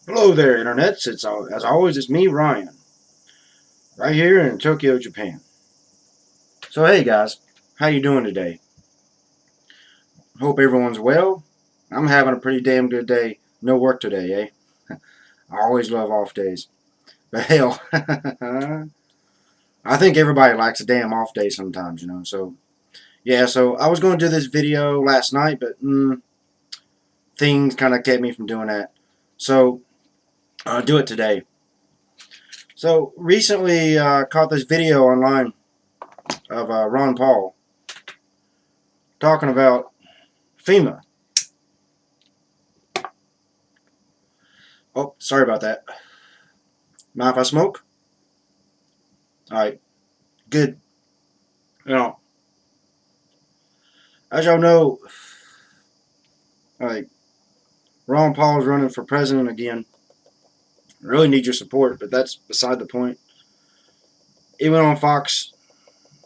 Hello there, internets. As always, it's me, Ryan, right here in Tokyo, Japan. So, hey guys, how you doing today? Hope everyone's well. I'm having a pretty damn good day. No work today, eh? I always love off days. But hell, I think everybody likes a damn off day sometimes, you know. So, yeah. So I was going to do this video last night, but things kind of kept me from doing that. So, I'll do it today. So recently, caught this video online of Ron Paul talking about FEMA. Oh, sorry about that. Mind if I smoke? Alright, good. You know, as y'all know, like, Ron Paul's running for president again. I really need your support, but that's beside the point. He went on Fox,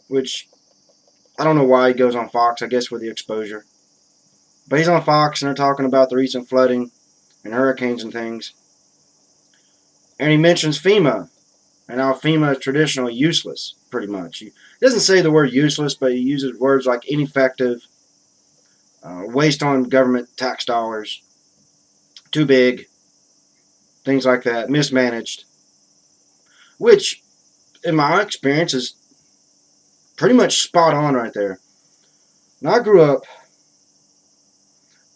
which I don't know why he goes on Fox, I guess with the exposure. But he's on Fox and they're talking about the recent flooding and hurricanes and things. And he mentions FEMA and how FEMA is traditionally useless, pretty much. He doesn't say the word useless, but he uses words like ineffective, waste on government tax dollars, too big, things like that, mismanaged, which, in my experience, is pretty much spot on right there. Now, I grew up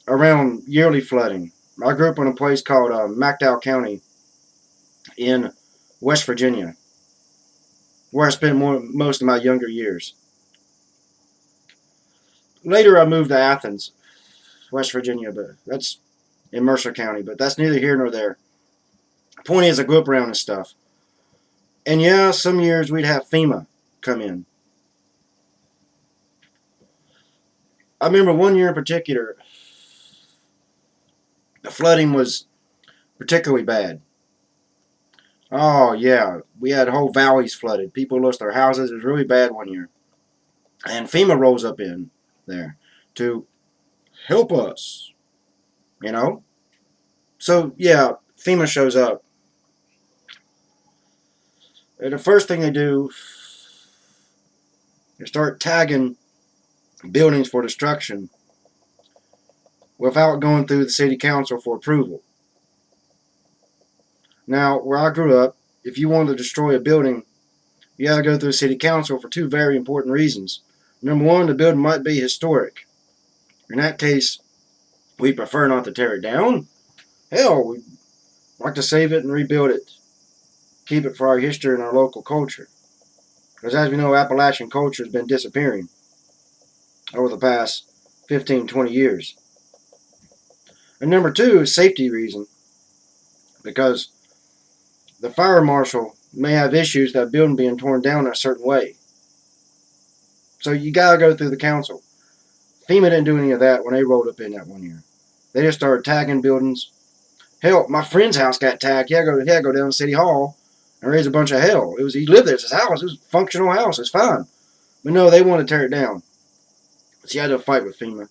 around yearly flooding. I grew up in a place called McDowell County in West Virginia, where I spent most of my younger years. Later, I moved to Athens, West Virginia, but that's in Mercer County, but that's neither here nor there. The point is, I grew up around this stuff. And yeah, some years we'd have FEMA come in. I remember one year in particular, the flooding was particularly bad. Oh, yeah, we had whole valleys flooded. People lost their houses. It was really bad one year. And FEMA rolls up in there to help us, you know? So, yeah, FEMA shows up. And the first thing they do is start tagging buildings for destruction without going through the city council for approval. Now, where I grew up, if you wanted to destroy a building, you had to go through the city council for two very important reasons. Number one, the building might be historic. In that case, we prefer not to tear it down. Hell, we'd like to save it and rebuild it. Keep it for our history and our local culture. Because as we know, Appalachian culture has been disappearing over the past 15, 20 years. And number two is safety reason. Because the fire marshal may have issues that building being torn down in a certain way. So you gotta go through the council. FEMA didn't do any of that when they rolled up in that one year. They just started tagging buildings. Hell, my friend's house got tagged. He had to go down to City Hall and raise a bunch of hell. He lived there. It's his house. It was a functional house. It's fine. But no, they wanted to tear it down. So you had to fight with FEMA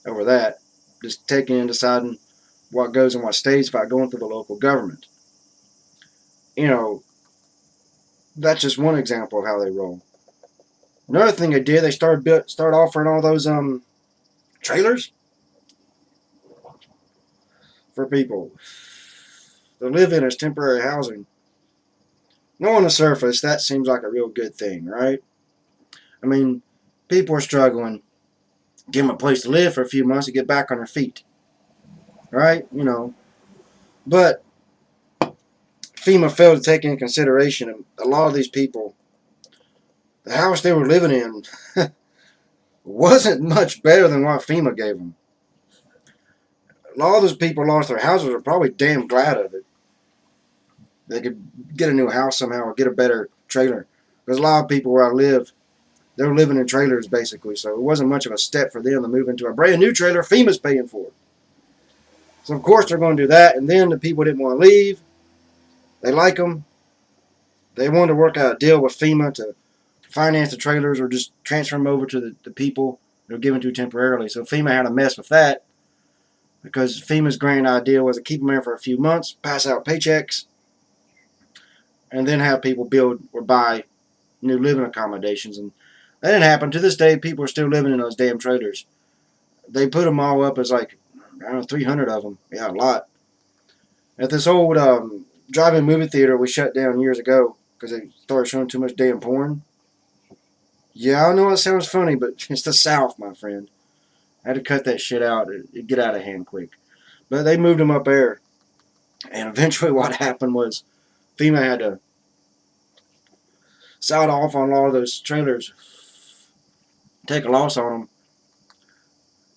over that. Just taking and deciding what goes and what stays by going through the local government. You know, that's just one example of how they roll. Another thing they did, they started offering all those trailers for people to live in as temporary housing. Now, on the surface, that seems like a real good thing, right? I mean, people are struggling. Give them a place to live for a few months to get back on their feet, right? You know, but FEMA failed to take into consideration a lot of these people. The house they were living in wasn't much better than what FEMA gave them. A lot of those people lost their houses are probably damn glad of it. They could get a new house somehow or get a better trailer. Because a lot of people where I live, they were living in trailers basically, so it wasn't much of a step for them to move into a brand new trailer FEMA's paying for. So of course they're going to do that, and then the people didn't want to leave. They like them. They wanted to work out a deal with FEMA to finance the trailers or just transfer them over to the people they're given to temporarily. So FEMA had a mess with that. because FEMA's grand idea was to keep them there for a few months, pass out paychecks, and then have people build or buy new living accommodations. And that didn't happen. To this day, people are still living in those damn trailers. They put them all up as like, I don't know, 300 of them. Yeah, a lot. At this old drive-in movie theater we shut down years ago because they started showing too much damn porn. Yeah, I know it sounds funny, but it's the South, my friend. I had to cut that shit out. It'd get out of hand quick. But they moved them up there. And eventually what happened was FEMA had to side off on a lot of those trailers, take a loss on them,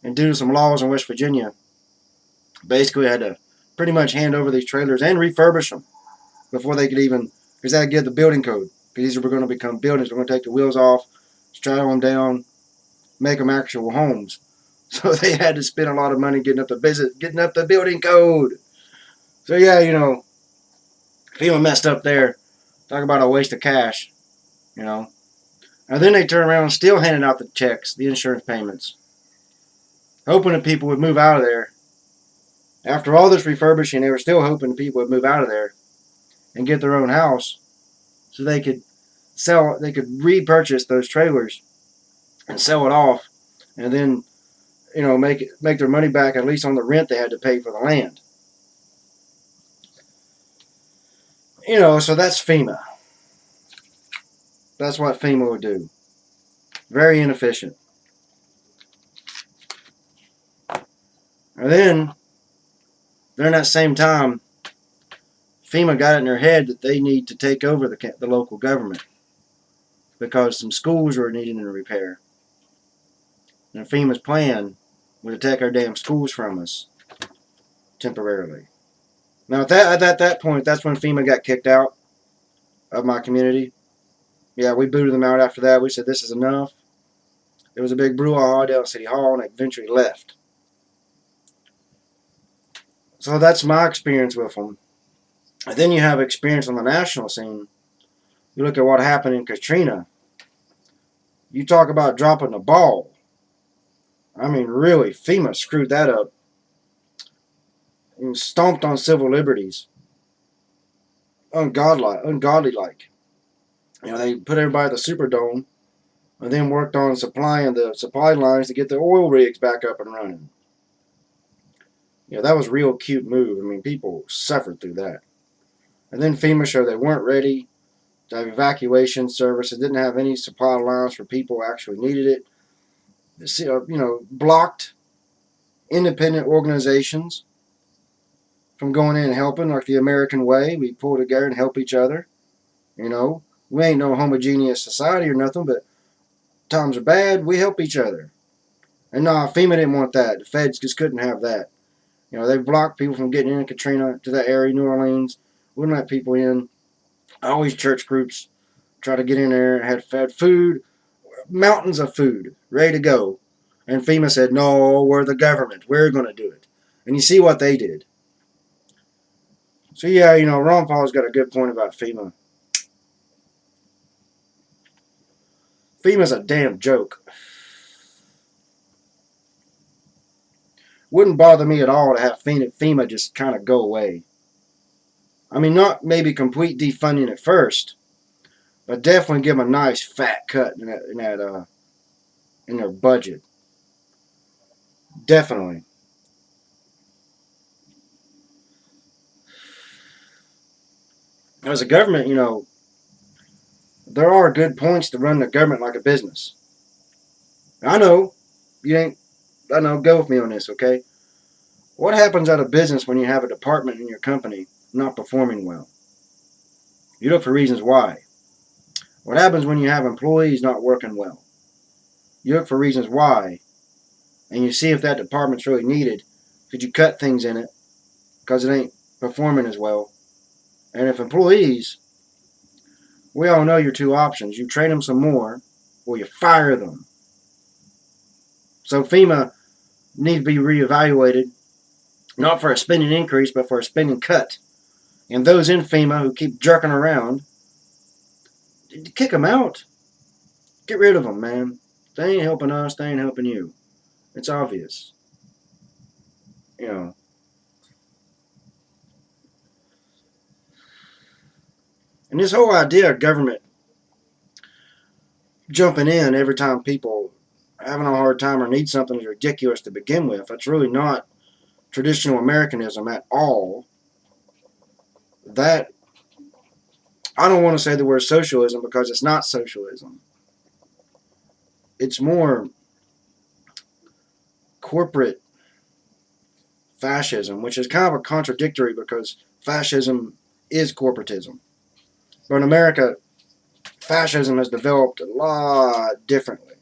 and due to some laws in West Virginia, basically had to pretty much hand over these trailers and refurbish them before they could even, because they had to get the building code. Because these were going to become buildings. We're going to take the wheels off, straddle them down, make them actual homes. So they had to spend a lot of money getting up the building code. So yeah, FEMA messed up there. Talk about a waste of cash, And then they turn around and still handing out the checks, the insurance payments, hoping that people would move out of there. After all this refurbishing, they were still hoping that people would move out of there and get their own house so they could repurchase those trailers and sell it off, and then make their money back, at least on the rent they had to pay for the land. So that's FEMA. That's what FEMA would do. Very inefficient. And then, during that same time, FEMA got it in their head that they need to take over the local government because some schools were needing a repair. And FEMA's plan was to take our damn schools from us temporarily. Now, at that point, that's when FEMA got kicked out of my community. Yeah, we booted them out after that. We said, this is enough. There was a big brouhaha down at City Hall, and they eventually left. So that's my experience with them. And then you have experience on the national scene. You look at what happened in Katrina. You talk about dropping the ball. I mean, really, FEMA screwed that up and stomped on civil liberties. Ungodly like. They put everybody at the Superdome and then worked on supplying the supply lines to get the oil rigs back up and running. That was a real cute move. I mean, people suffered through that. And then FEMA showed they weren't ready to have evacuation services, didn't have any supply lines for people who actually needed it. Blocked independent organizations from going in and helping, like the American way. We pull together and help each other. We ain't no homogeneous society or nothing, but times are bad, we help each other. And FEMA didn't want that. The feds just couldn't have that. They blocked people from getting in Katrina to that area, New Orleans. Wouldn't let people in. All these church groups try to get in there and had food, mountains of food, ready to go. And FEMA said, no, we're the government. We're going to do it. And you see what they did. So yeah, Ron Paul's got a good point about FEMA. FEMA's a damn joke. Wouldn't bother me at all to have FEMA just kind of go away. I mean, not maybe complete defunding at first, but definitely give them a nice fat cut in their budget. Definitely. As a government, there are good points to run the government like a business. I know, go with me on this, okay? What happens at a business when you have a department in your company not performing well? You look for reasons why. What happens when you have employees not working well? You look for reasons why, and you see if that department's really needed. Could you cut things in it because it ain't performing as well? And if employees, we all know your two options. You train them some more, or you fire them. So FEMA needs to be reevaluated, not for a spending increase, but for a spending cut. And those in FEMA who keep jerking around, kick them out. Get rid of them, man. They ain't helping us. They ain't helping you. It's obvious. You know. And this whole idea of government jumping in every time people are having a hard time or need something is ridiculous to begin with. That's really not traditional Americanism at all. That, I don't want to say the word socialism because it's not socialism. It's more corporate fascism, which is kind of a contradictory because fascism is corporatism. But in America, fascism has developed a lot differently.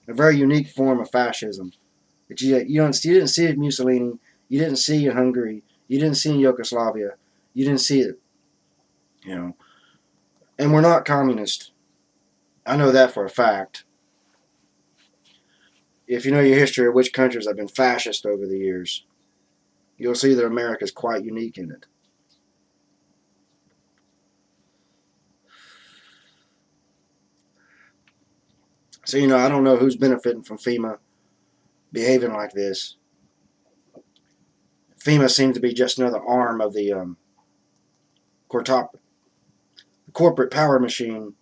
A very unique form of fascism. But you didn't see it in Mussolini, you didn't see it in Hungary, you didn't see it in Yugoslavia, you didn't see it, you know. And we're not communist. I know that for a fact. If you know your history of which countries have been fascist over the years, you'll see that America is quite unique in it. So, I don't know who's benefiting from FEMA behaving like this. FEMA seems to be just another arm of the corporate power machine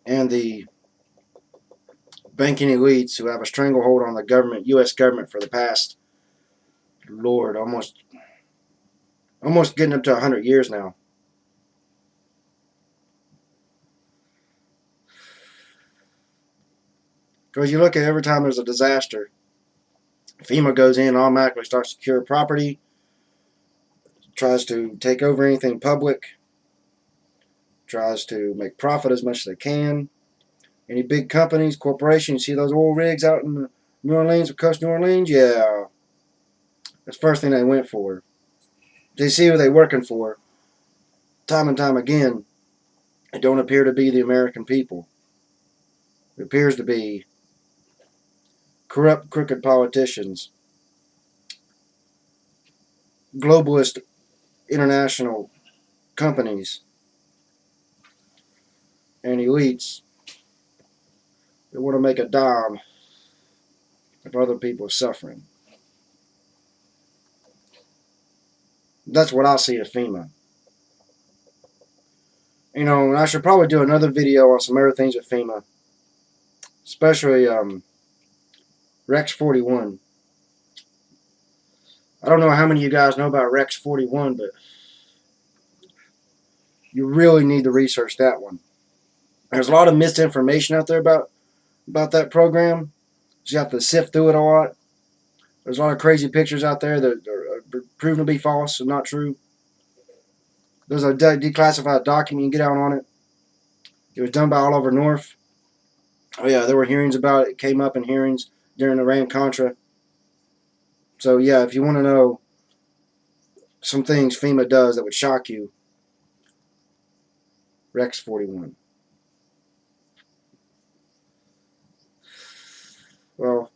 and the banking elites who have a stranglehold on the government, U.S. government, for the past, Lord, almost getting up to 100 years now. Because you look at every time there's a disaster, FEMA goes in and automatically starts to secure property, tries to take over anything public, tries to make profit as much as they can. Any big companies, corporations, you see those oil rigs out in New Orleans, coast New Orleans? Yeah. That's the first thing they went for. They see who they're working for. Time and time again, it don't appear to be the American people. It appears to be corrupt, crooked politicians, globalist international companies, and elites that want to make a dime if other people are suffering. That's what I see at FEMA. And I should probably do another video on some other things at FEMA, especially Rex 41. I don't know how many of you guys know about Rex 41, but you really need to research that one. There's a lot of misinformation out there about that program, so you have to sift through it a lot. There's a lot of crazy pictures out there that are proven to be false and not true. There's a declassified document you can get out on it. It was done by Oliver North. Oh yeah, there were hearings about it. It came up in hearings during Iran-Contra. So yeah, if you want to know some things FEMA does that would shock you, Rex 41. Well,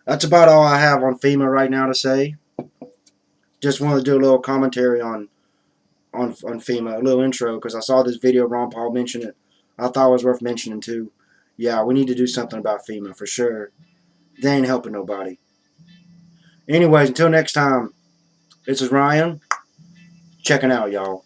that's about all I have on FEMA right now to say. Just wanted to do a little commentary on FEMA, a little intro, because I saw this video, Ron Paul mentioned it. I thought it was worth mentioning too. Yeah, we need to do something about FEMA for sure. They ain't helping nobody. Anyways, until next time, this is Ryan, checking out, y'all.